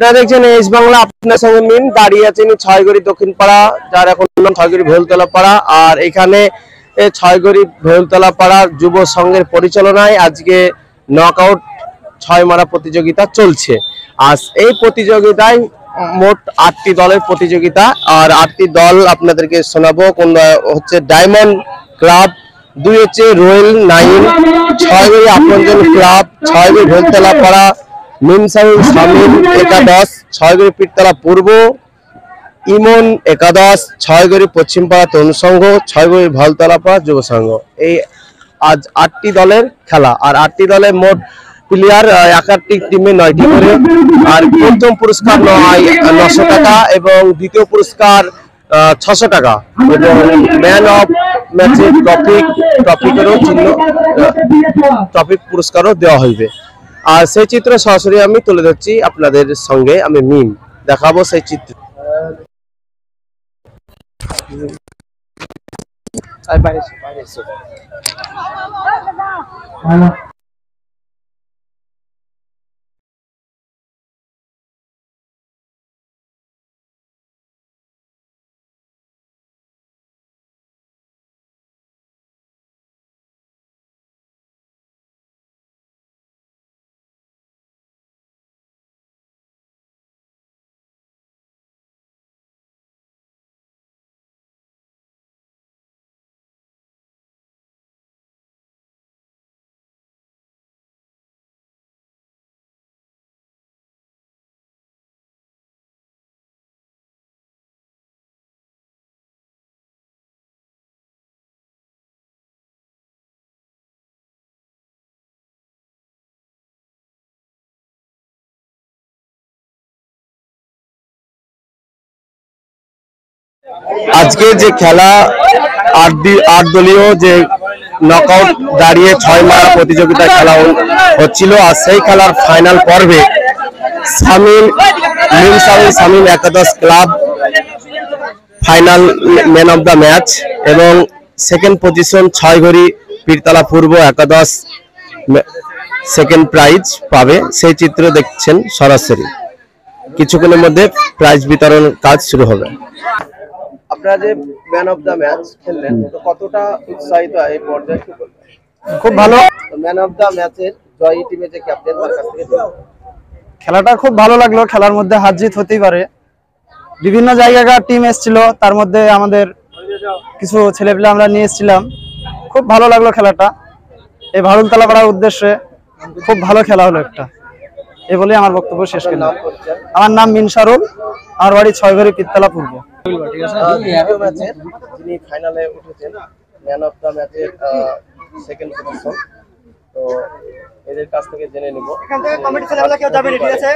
আপনারা দেখছেন এস বাংলা, আপনার সঙ্গে মিন। দাঁড়িয়ে আছেন ছয়গড়ি দক্ষিণ পাড়া, যার এখন নাম ছয়গড়ি ভেলতলা পাড়া। আর এখানে ছয়গড়ি ভেলতলা পাড়ার যুব সংঘের পরিচালনায় আজকে নকআউট ছয় মারা প্রতিযোগিতা চলছে। আর এই প্রতিযোগিতায় মোট ৮টি দলের প্রতিযোগিতা। আর ৮টি দল আপনাদেরকে শোনাবো। কোন হচ্ছে ডায়মন্ড ক্লাব, 2 হচ্ছে রয়্যাল 9, ছয়গড়ি আপনজন ক্লাব, ছয়গড়ি ভেলতলা পাড়া, মিমসাউল শামিম একাদশ, ছয়গড়ি পীরতলা পূর্ব, ইমন একাদশ, ছয়গড়ি পশ্চিমপাড়া তরুণ সংঘ, ছয়গড়ি ভেলতলা পাড়া যুব সংঘ। এই আজ 8টি দলের খেলা। আর 8টি দলের মোট প্লেয়ার, এক একটি টিমে 9টি করে। আর প্রথম পুরস্কার 900 টাকা এবং দ্বিতীয় পুরস্কার 600 টাকা এবং ম্যান অফ ম্যাচের ট্রফি পুরস্কারও দেওয়া হইবে। আর সেই চিত্র সরাসরি আমি তুলে ধরছি আপনাদের সঙ্গে, আমি মিম দেখাবো সেই চিত্র। আজকে যে খেলা 8 দলীয় যে নকআউট দাঁড়িয়ে 6 মারা প্রতিযোগিতা খেলা হচ্ছিল, আর সেই খেলার ফাইনাল পর্বে শামিম একাদশ club final man of the match এবং সেকেন্ড পজিশন ছয়গড়ি পীরতলা পূর্ব একাদশ সেকেন্ড প্রাইজ পাবে। সেই চিত্র দেখছেন সরাসরি। কিছুক্ষণের মধ্যে প্রাইজ বিতরণ কাজ শুরু হবে। আপনারা যে ম্যান অফ দ্য ম্যাচ খেললেন, তো কতটা উৎসাহিত এই পর্যায়ে? খুব ভালো। ম্যান অফ দ্য ম্যাচের জয়ী টিমে যে ক্যাপ্টেন, তার কাছ থেকে খেলাটা খুব ভালো লাগলো। খেলার মধ্যে হার জিত হতেই পারে। বিভিন্ন জায়গাকার টিম এসেছিল, তার মধ্যে আমাদের কিছু ছেলেপেলে আমরা নিয়ে এসেছিলাম। খুব ভালো লাগলো খেলাটা। এই ভারুলতলা পাড়ার উদ্দেশ্যে খুব ভালো খেলা হলো একটা, এই বলে আমার বক্তব্য শেষ করলাম। আমার নাম মিনসারুল, আমার বাড়ি ছয়গড়ি পীরতলা পূর্ব। যিনি ফাইনালে উঠেছেন ম্যান অফ দ্য ম্যাচের সেকেন্ড পজিশন, তো এদের কাছ থেকে জেনে নিব কমিটি ছেলেগুলো কেউ যাবে, ঠিক আছে?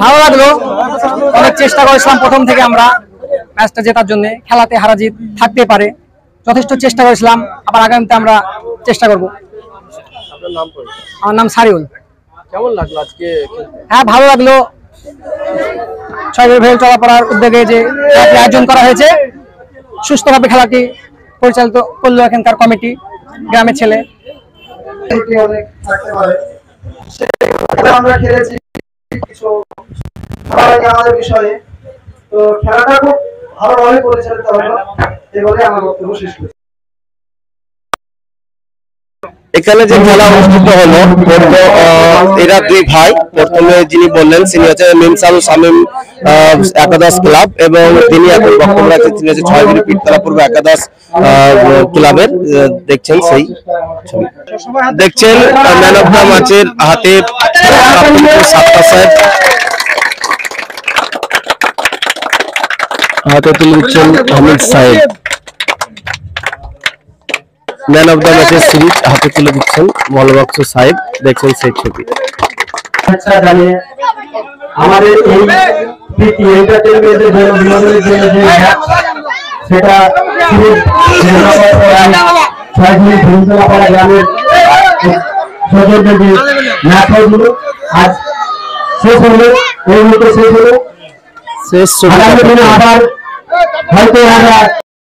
ভালো লাগলো। অনেক চেষ্টা করেছিলাম প্রথম থেকে আমরা ম্যাচটা জেতার জন্য। খেলাতে হারা জিত থাকতে পারে, যথেষ্ট চেষ্টা করেছিলাম। আবার আগামীতে আমরা চেষ্টা করব। আপনার নাম? আমার নাম সারিউল। কেমন লাগলো আজকে? হ্যাঁ, ভালো লাগলো। ছয়গড়ি ভেলতলা পাড়ার উদ্যোগে যে খেলাটি আয়োজন করা হয়েছে, সুস্থভাবে খেলাটি পরিচালিত করলো এখানকার কমিটি, গ্রামের ছেলে। আমরা খেলেছি কিছু আমাদের বিষয়ে, তো খেলাটা খুব ভালোভাবে পরিচালিত হলো, এই বলে আমার বক্তব্য শেষ করছি। এখানে যে খেলা অনুষ্ঠিত হলো, এরা 2 ভাই। প্রথমে যিনি বললেন তিনি হচ্ছে মিমসাউল শামিম একাদশ ক্লাব এবং তিনি এখন বক্তব্য রাখছেন, তিনি হচ্ছে ছয়গড়ি পীরতলা পূর্ব একাদশ ক্লাবের। দেখছেন সেই ছবি, দেখছেন ম্যান অফ দ্য ম্যাচের হাতে হাতে তুলে দিচ্ছেন হামিদ সাহেব। ম্যান অফ দ্য ম্যাচের সিরিজ হাতে তুলে দিচ্ছেন মলবক্স সাহেব। দেখছেন সেই ছবি। আমাদের এই এন্টারটেইনমেন্টের জন্য বিনোদনের জন্য যে ম্যাচ, সেটা ছয়গড়ি ভেলতলা পাড়া গ্রামের সৌজন্যে যে ম্যাচ হয়েছিল আজ শেষ হলো। এই মুহূর্তে শেষ হলো। আগামী দিনে আবার হয়তো আমরা